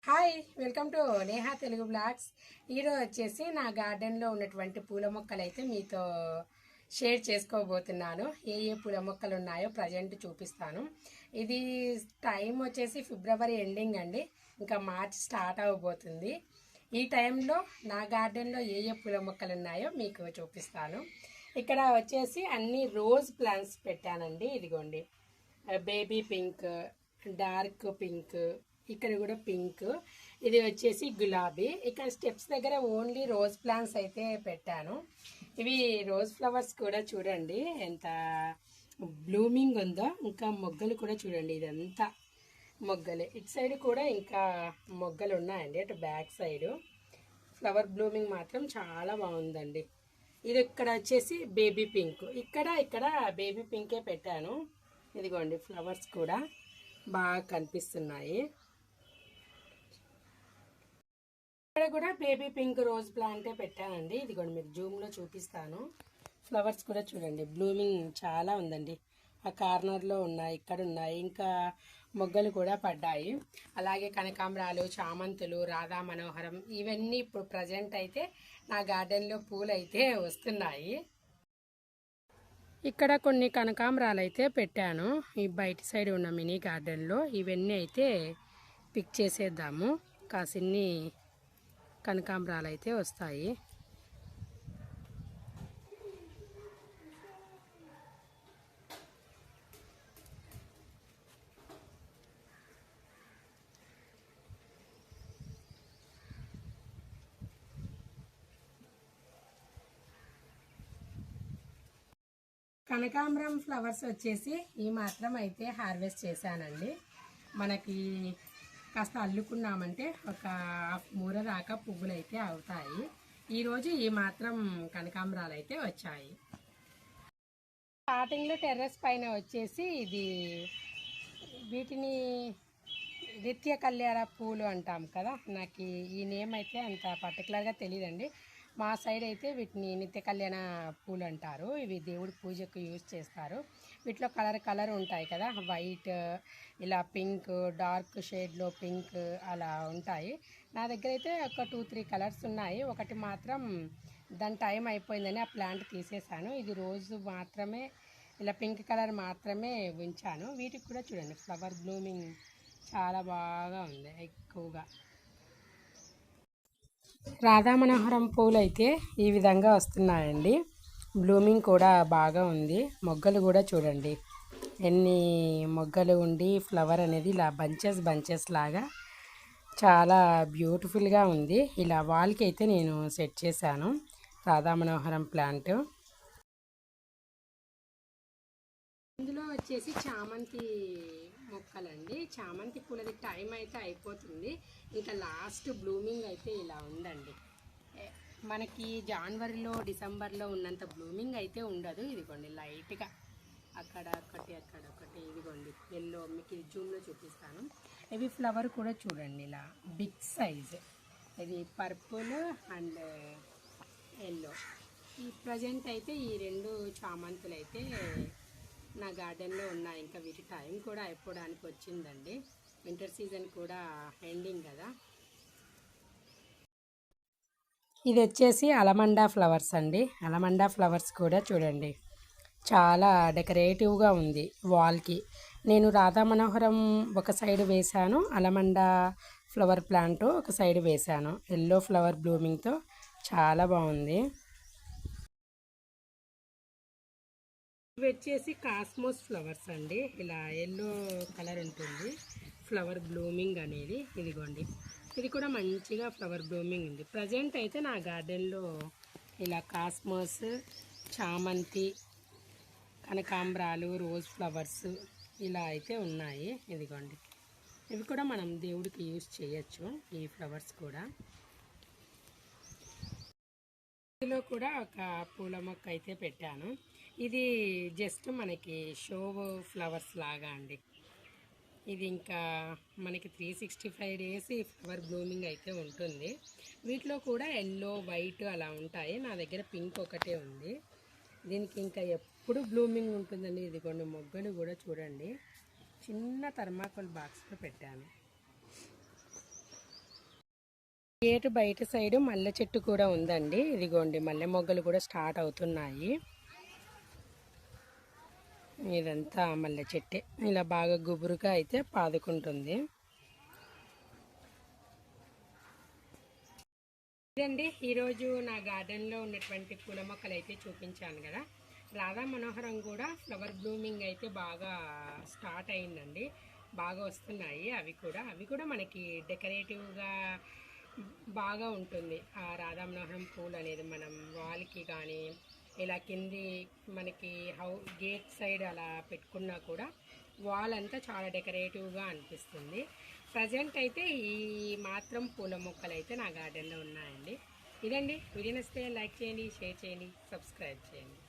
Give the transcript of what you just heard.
Hi, welcome to Neha Telugu blogs. ఈరోజు వచ్చేసి నా గార్డెన్లో ఉన్నటువంటి పూల మొక్కలు అయితే మీతో షేర్ చేసుకోబోతున్నాను. ఏ ఏ పూల మొక్కలు ఉన్నాయో ప్రజెంట్ చూపిస్తాను. ఇది టైం వచ్చేసి ఫిబ్రవరి ఎండింగ్ అండి, ఇంకా మార్చ్ స్టార్ట్ అవ్వబోతుంది. ఈ టైంలో నా గార్డెన్లో ఏ ఏ పూల మొక్కలు ఉన్నాయో మీకు చూపిస్తాను. ఇక్కడ వచ్చేసి అన్ని రోజ్ ప్లాంట్స్ పెట్టానండి. ఇదిగోండి, బేబీ పింక్, డార్క్ పింక్, ఇక్కడ కూడా పింక్, ఇది వచ్చేసి గులాబీ. ఇక్కడ స్టెప్స్ దగ్గర ఓన్లీ రోజ్ ప్లాంట్స్ అయితే పెట్టాను. ఇవి రోజ్ ఫ్లవర్స్ కూడా చూడండి ఎంత బ్లూమింగ్ ఉందో. ఇంకా మొగ్గలు కూడా చూడండి, ఇదంతా మొగ్గలే. ఇటు సైడ్ కూడా ఇంకా మొగ్గలు ఉన్నాయండి, అటు బ్యాక్ సైడ్. ఫ్లవర్ బ్లూమింగ్ మాత్రం చాలా బాగుందండి. ఇది ఇక్కడ వచ్చేసి బేబీ పింక్, ఇక్కడ బేబీ పింకే పెట్టాను. ఇదిగోండి, ఫ్లవర్స్ కూడా బాగా కనిపిస్తున్నాయి. ఇక్కడ కూడా బేబీ పింక్ రోజ్ ప్లాంటే పెట్టానండి. ఇదిగోండి, మీకు జూమ్లో చూపిస్తాను. ఫ్లవర్స్ కూడా చూడండి, బ్లూమింగ్ చాలా ఉందండి. ఆ కార్నర్లో ఉన్నాయి, ఇక్కడ ఉన్నాయి, ఇంకా మొగ్గలు కూడా పడ్డాయి. అలాగే కనకాంబరాలు, చామంతులు, రాధా మనోహరం, ఇవన్నీ ఇప్పుడు ప్రజెంట్ అయితే నా గార్డెన్లో పూలు అయితే వస్తున్నాయి. ఇక్కడ కొన్ని కనకాంబరాలు అయితే పెట్టాను ఈ బయట సైడ్ ఉన్న మినీ గార్డెన్లో. ఇవన్నీ అయితే పిక్ చేసేద్దాము. కాసిన్ని కనకాంబరాలు అయితే వస్తాయి. కనకాంబరం ఫ్లవర్స్ వచ్చేసి ఈ మాత్రం అయితే హార్వెస్ట్ చేశానండి. మనకి కాస్త అల్లుకున్నామంటే ఒక హాఫ్ మూర దాకా పువ్వులు అయితే అవుతాయి. ఈరోజు ఈ మాత్రం కనకాంబరాలు అయితే వచ్చాయి. స్టార్టింగ్లో టెర్రస్ పైన వచ్చేసి వీటిని నిత్య కళ్యాణ పూలు అంటాం కదా. నాకు ఈ నేమ్ అయితే అంత పర్టికులర్గా తెలియదండి. మా సైడ్ అయితే వీటిని నిత్య కళ్యాణ పూలు అంటారు. ఇవి దేవుడి పూజకు యూజ్ చేస్తారు. వీటిలో కలర్ ఉంటాయి కదా, వైట్, ఇలా పింక్, డార్క్ షేడ్లో పింక్ అలా ఉంటాయి. నా దగ్గర అయితే ఒక 2-3 కలర్స్ ఉన్నాయి. ఒకటి మాత్రం దాని టైం అయిపోయిందని ఆ ప్లాంట్ తీసేసాను. ఇది రోజు మాత్రమే ఇలా పింక్ కలర్ మాత్రమే ఉంచాను. వీటికి కూడా చూడండి, ఫ్లవర్ బ్లూమింగ్ చాలా బాగా ఉంది ఎక్కువగా. రాధా మనోహరం పూలు అయితే ఈ విధంగా వస్తున్నాయండి. బ్లూమింగ్ కూడా బాగా ఉంది. మొగ్గలు కూడా చూడండి ఎన్ని మొగ్గలు ఉండి ఫ్లవర్ అనేది ఇలా బంచెస్ లాగా చాలా బ్యూటిఫుల్గా ఉంది. ఇలా వాల్కి అయితే నేను సెట్ చేశాను రాధా మనోహరం ప్లాంట్. ఇందులో వచ్చేసి చామంతి మొక్కలండి. చామంతి పూలది టైం అయితే అయిపోతుంది. ఇంకా లాస్ట్ బ్లూమింగ్ అయితే ఇలా ఉందండి. మనకి జనవరిలో, డిసెంబర్లో ఉన్నంత బ్లూమింగ్ అయితే ఉండదు. ఇదిగోండి లైట్గా అక్కడొకటి ఇదిగోండి ఎల్లో, మీకు ఇది జూమ్లో చూపిస్తాను. ఇవి ఫ్లవర్ కూడా చూడండి ఇలా బిగ్ సైజ్. ఇది పర్పుల్ అండ్ ఎల్లో. ఈ ప్రజెంట్ అయితే ఈ 2 చామంతులు అయితే నా గార్డెన్లో ఉన్నాయి. ఇంకా వీటి టైం కూడా అయిపోవడానికి వచ్చిందండి. వింటర్ సీజన్ కూడా ఎండింగ్ కదా. ఇది వచ్చేసి అలమండా ఫ్లవర్స్ అండి. అలమండా ఫ్లవర్స్ కూడా చూడండి చాలా డెకరేటివ్గా ఉంది వాల్కి. నేను రాధా మనోహరం ఒక సైడ్ వేశాను, అలమండా ఫ్లవర్ ప్లాంట్ ఒక సైడ్ వేశాను. ఎల్లో ఫ్లవర్ బ్లూమింగ్తో చాలా బాగుంది. ఇవి వచ్చేసి కాస్మోస్ ఫ్లవర్స్ అండి. ఇలా ఎల్లో కలర్ ఉంటుంది ఫ్లవర్ బ్లూమింగ్ అనేది. ఇదిగోండి, ఇది కూడా మంచిగా ఫ్లవర్ బ్లూమింగ్ ఉంది. ప్రజెంట్ అయితే నా గార్డెన్లో ఇలా కాస్మోస్, చామంతి, కనకాంబరాలు, రోజ్ ఫ్లవర్స్ ఇలా అయితే ఉన్నాయి. ఇదిగోండి, ఇవి కూడా మనం దేవుడికి యూజ్ చేయొచ్చు ఈ ఫ్లవర్స్ కూడా. ఇందులో కూడా ఒక పూల మొక్క అయితే పెట్టాను. ఇది జస్ట్ మనకి షో ఫ్లవర్స్ లాగా అండి. ఇది ఇంకా మనకి 365 డేస్ ఈ ఫ్లవర్ బ్లూమింగ్ అయితే ఉంటుంది. వీటిలో కూడా ఎల్లో, వైట్ అలా ఉంటాయి. నా దగ్గర పింక్ ఒకటే ఉంది. దీనికి ఇంకా ఎప్పుడు బ్లూమింగ్ ఉంటుందండి. ఇది కొన్ని మొగ్గలు కూడా చూడండి చిన్న థర్మాకోల్ బాక్స్లో పెట్టాను. గేటు బయట సైడ్ మల్లె చెట్టు కూడా ఉందండి. ఇదిగోండి మల్లె మొగ్గలు కూడా స్టార్ట్ అవుతున్నాయి. ఇదంతా మల్లె చెట్టే, ఇలా బాగా గుబురుగా అయితే పాదుకుంటుంది. ఇదండి ఈరోజు నా గార్డెన్లో ఉన్నటువంటి పూల మొక్కలు అయితే చూపించాను కదా. రాధా మనోహరం కూడా ఫ్లవర్ బ్లూమింగ్ అయితే బాగా స్టార్ట్ అయిందండి. బాగా వస్తున్నాయి అవి కూడా మనకి డెకరేటివ్గా బాగా ఉంటుంది. ఆ రాధా మనోహరం పూలు అనేది మనం వాల్కి కానీ ఇలా కింది మనకి గేట్ సైడ్ అలా పెట్టుకున్నా కూడా వాల్ అంతా చాలా డెకరేటివ్గా అనిపిస్తుంది. ప్రజెంట్ అయితే ఈ మాత్రం పూల మొక్కలు అయితే నా గార్డెన్లో ఉన్నాయండి. ఇదండి, వీడియో నచ్చితే లైక్ చేయండి, షేర్ చేయండి, సబ్స్క్రైబ్ చేయండి.